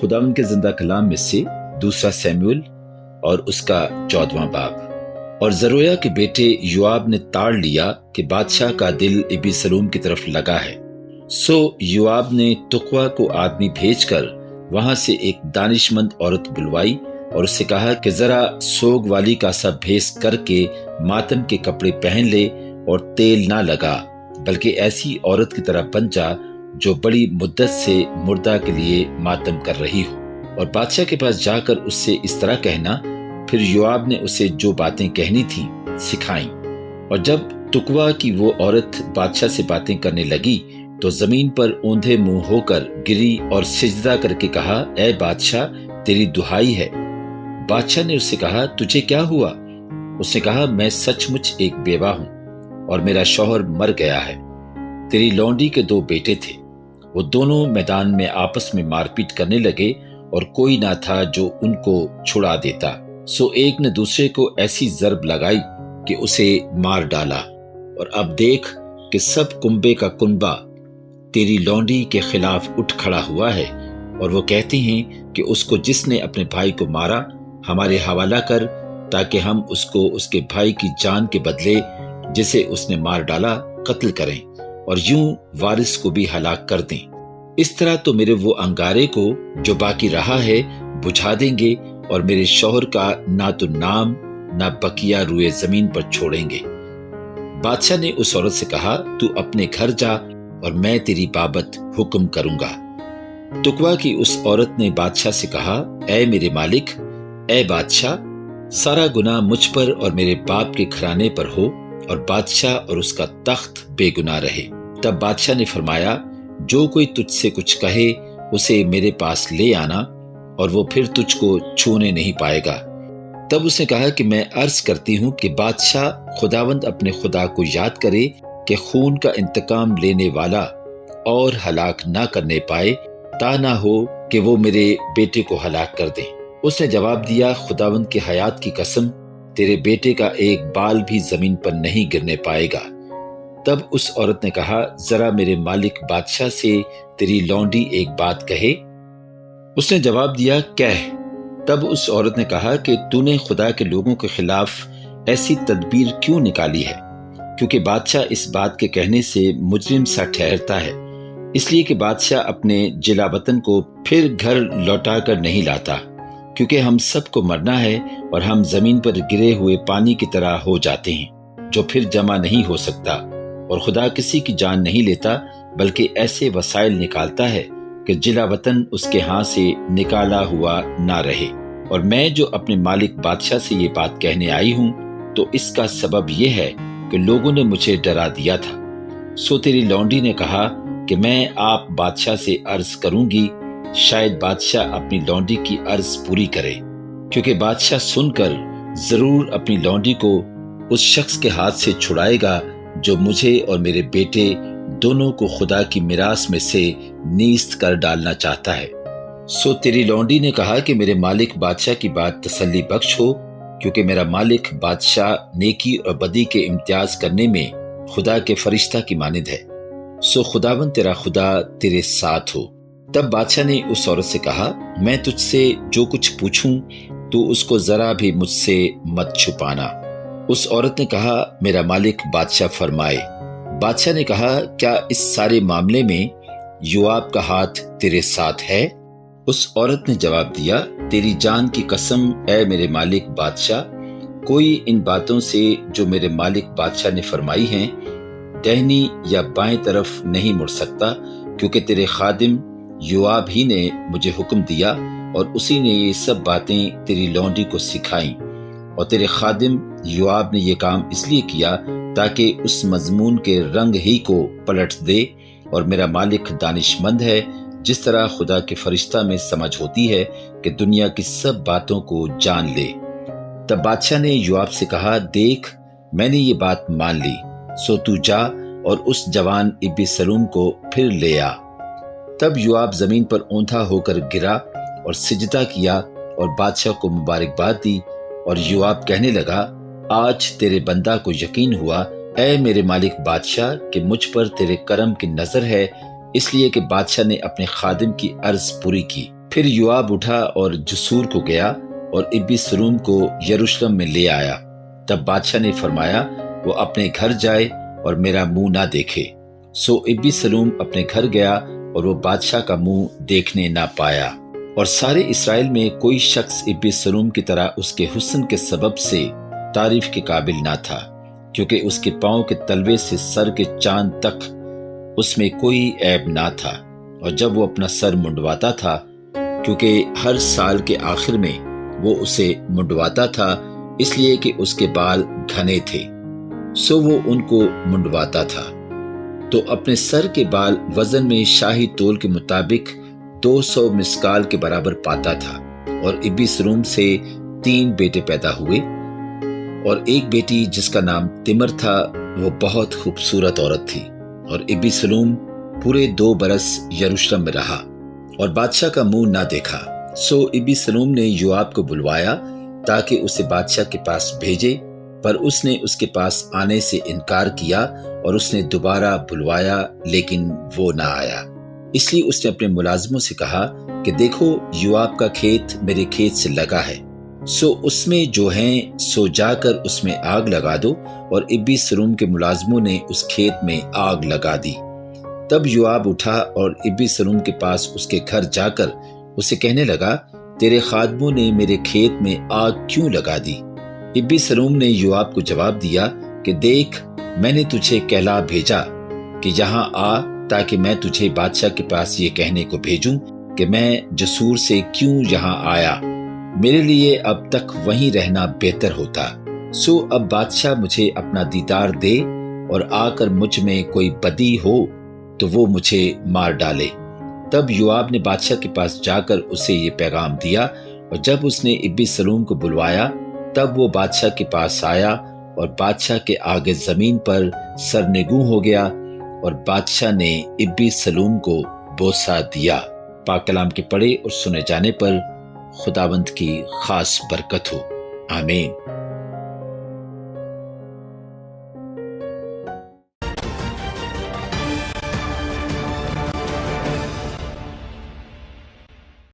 खुदावंद के जिंदा कलाम में से दूसरा सैमुएल और उसका 14वां बाब। और जरूया के बेटे योआब ने ताड़ लिया कि बादशाह का दिल अबीसलोम की तरफ लगा है। सो योआब ने तुकवा को आदमी भेजकर वहां से एक दानिशमंद औरत बुलवाई और उससे कहा कि जरा सोग वाली का सा भेष करके मातम के कपड़े पहन ले और तेल ना लगा, बल्कि ऐसी औरत की तरह बन जा जो बड़ी मुद्दत से मुर्दा के लिए मातम कर रही हो, और बादशाह के पास जाकर उससे इस तरह कहना। फिर योआब ने उसे जो बातें कहनी थी सिखाई। और जब तुकवा की वो औरत बादशाह से बातें करने लगी तो जमीन पर औंधे मुंह होकर गिरी और सिजदा करके कहा, ऐ बादशाह, तेरी दुहाई है। बादशाह ने उससे कहा, तुझे क्या हुआ? उसने कहा, मैं सचमुच एक बेवा हूं और मेरा शौहर मर गया है। तेरी लौंडी के 2 बेटे थे, वो दोनों मैदान में आपस में मारपीट करने लगे और कोई ना था जो उनको छुड़ा देता। सो एक ने दूसरे को ऐसी जरब लगाई कि उसे मार डाला। और अब देख कि सब कुंबे का कुंबा तेरी लौंडी के खिलाफ उठ खड़ा हुआ है, और वो कहते हैं कि उसको जिसने अपने भाई को मारा हमारे हवाला कर, ताकि हम उसको उसके भाई की जान के बदले जिसे उसने मार डाला कत्ल करें और यूं वारिस को भी हलाक कर दें। इस तरह तो मेरे वो अंगारे को जो बाकी रहा है बुझा देंगे और मेरे शौहर का ना तो नाम ना बकिया रुए जमीन पर छोड़ेंगे। बादशाह ने उस औरत से कहा, तू अपने घर जा और मैं तेरी बाबत हुक्म करूंगा। तुकवा की उस औरत ने बादशाह से कहा, ऐ मेरे मालिक, ऐ बादशाह, सारा गुनाह मुझ पर और मेरे बाप के घराने पर हो और बादशाह और उसका तख्त बेगुनाह रहे। तब बादशाह ने फरमाया, जो कोई तुझसे कुछ कहे उसे मेरे पास ले आना और वो फिर तुझको छूने नहीं पाएगा। तब उसने कहा कि मैं अर्ज करती हूँ कि बादशाह खुदावंद अपने खुदा को याद करे कि खून का इंतकाम लेने वाला और हलाक ना करने पाए, ता ना हो कि वो मेरे बेटे को हलाक कर दे। उसने जवाब दिया, खुदावंद की हयात की कसम, तेरे बेटे का एक बाल भी जमीन पर नहीं गिरने पाएगा। तब उस औरत ने कहा, जरा मेरे मालिक बादशाह से तेरी लौंडी एक बात कहे। उसने जवाब दिया, कह। तब उस औरत ने कहा कि तूने खुदा के लोगों के खिलाफ ऐसी तदबीर क्यों निकाली है? क्योंकि बादशाह इस बात के कहने से मुजरिम सा ठहरता है, इसलिए कि बादशाह अपने जिला वतन को फिर घर लौटा कर नहीं लाता, क्योंकि हम सबको मरना है और हम जमीन पर गिरे हुए पानी की तरह हो जाते हैं जो फिर जमा नहीं हो सकता। और खुदा किसी की जान नहीं लेता, बल्कि ऐसे वसाइल निकालता है कि जिला वतन उसके हाथ से निकाला हुआ ना रहे। और मैं जो अपने मालिक बादशाह से ये बात कहने आई हूँ, तो इसका सबब यह है कि लोगों ने मुझे डरा दिया था। सो तेरी लौंडी ने कहा कि मैं आप बादशाह से अर्ज करूंगी, शायद बादशाह अपनी लौंडी की अर्ज पूरी करे, क्योंकि बादशाह सुनकर जरूर अपनी लौंडी को उस शख्स के हाथ से छुड़ाएगा जो मुझे और मेरे बेटे दोनों को खुदा की मिरास में से नीस्त कर डालना चाहता है। सो तेरी लौंडी ने कहा कि मेरे मालिक बादशाह की बात तसल्ली बख्श हो, क्योंकि मेरा मालिक बादशाह नेकी और बदी के इम्तियाज करने में खुदा के फरिश्ता की मानिद है। सो खुदावंद तेरा खुदा तेरे साथ हो। तब बादशाह ने उस औरत से कहा, मैं तुझसे जो कुछ पूछूं तो उसको जरा भी मुझसे मत छुपाना। उस औरत ने कहा, मेरा मालिक बादशाह फरमाए। बादशाह ने कहा, क्या इस सारे मामले में योआब का हाथ तेरे साथ है? उस औरत ने जवाब दिया, तेरी जान की कसम ऐ मेरे मालिक बादशाह, कोई इन बातों से जो मेरे मालिक बादशाह ने फरमाई हैं दाहिनी या बाएं तरफ नहीं मुड़ सकता, क्योंकि तेरे खादिम योआब ही ने मुझे हुक्म दिया और उसी ने ये सब बातें तेरी लौंडी को सिखाई। और तेरे खादिम योआब ने ये काम इसलिए किया ताकि उस मजमून के रंग ही को पलट दे। और मेरा मालिक दानिशमंद है, जिस तरह खुदा के फरिश्ता में समझ होती है कि दुनिया की सब बातों को जान ले। तब बादशाह ने योआब से कहा, देख, मैंने ये बात मान ली, सो तू जा और उस जवान अबीसलोम को फिर ले आ। तब योआब जमीन पर औंधा होकर गिरा और सिजदा किया और बादशाह को मुबारकबाद दी। और योआब कहने लगा, आज तेरे बंदा को यकीन हुआ, ऐ मेरे मालिक बादशाह, कि मुझ पर तेरे करम की नजर है, इसलिए कि बादशाह ने अपने खादिम की अर्ज पूरी की। پھر یوآب اٹھا اور جسور کو گیا اور ابی سلوم کو یروشلم میں لے آیا۔ تب بادشاہ نے فرمایا وہ اپنے گھر جائے اور میرا منہ نہ دیکھے۔ سو ابی سلوم اپنے گھر گیا اور وہ بادشاہ کا منہ دیکھنے نہ پایا۔ اور سارے اسرائیل میں کوئی شخص ابی سلوم کی طرح اس کے حسن کے سبب سے تعریف کے قابل نہ تھا، کیونکہ اس کے پاؤں کے تلوے سے سر کے چاند تک اس میں کوئی عیب نہ تھا۔ اور جب وہ اپنا سر منڈواتا تھا، کیونکہ ہر سال کے آخر میں وہ اسے منڈواتا تھا اس لیے کہ اس کے بال گھنے تھے، سو وہ ان کو منڈواتا تھا، تو اپنے سر کے بال وزن میں شاہی تول کے مطابق 200 مسکال کے برابر پاتا تھا۔ اور ابی سلوم سے 3 بیٹے پیدا ہوئے، اور ایک بیٹی جس کا نام تمر تھا، وہ بہت خوبصورت عورت تھی۔ اور ابی سلوم پورے 2 برس یروشلم میں رہا اور بادشاہ کا منہ نہ دیکھا۔ سو ابی سلوم نے یوآب کو بلوایا تاکہ اسے بادشاہ کے پاس بھیجے، پر اس نے اس کے پاس آنے سے انکار کیا، اور اس نے دوبارہ بلوایا لیکن وہ نہ آیا۔ اس لیے اس نے اپنے ملازموں سے کہا کہ دیکھو یوآب کا کھیت میرے کھیت سے لگا ہے، سو اس میں جو ہیں سو جا کر اس میں آگ لگا دو۔ اور ابی سلوم کے ملازموں نے اس کھیت میں آگ لگا دی۔ تب یوآب اٹھا اور ابی سلوم کے پاس اس کے گھر جا کر اسے کہنے لگا، تیرے خادموں نے میرے کھیت میں آگ کیوں لگا دی؟ ابی سلوم نے یوآب کو جواب دیا کہ دیکھ، میں نے تجھے کہلا بھیجا کہ یہاں آ، تاکہ میں تجھے بادشاہ کے پاس یہ کہنے کو بھیجوں کہ میں جسور سے کیوں یہاں آیا، میرے لیے اب تک وہیں رہنا بہتر ہوتا۔ سو اب بادشاہ مجھے اپنا دیدار دے، اور آ کر مجھ میں کوئی بدی ہو تو وہ مجھے مار ڈالے۔ تب یوآب نے بادشاہ کے پاس جا کر اسے یہ پیغام دیا، اور جب اس نے ابی سلوم کو بلوایا تب وہ بادشاہ کے پاس آیا، اور بادشاہ کے آگے زمین پر سرنگوں ہو گیا، اور بادشاہ نے ابی سلوم کو بوسہ دیا۔ پاک کلام کے پڑھے اور سنے جانے پر خداوند کی خاص برکت ہو، آمین۔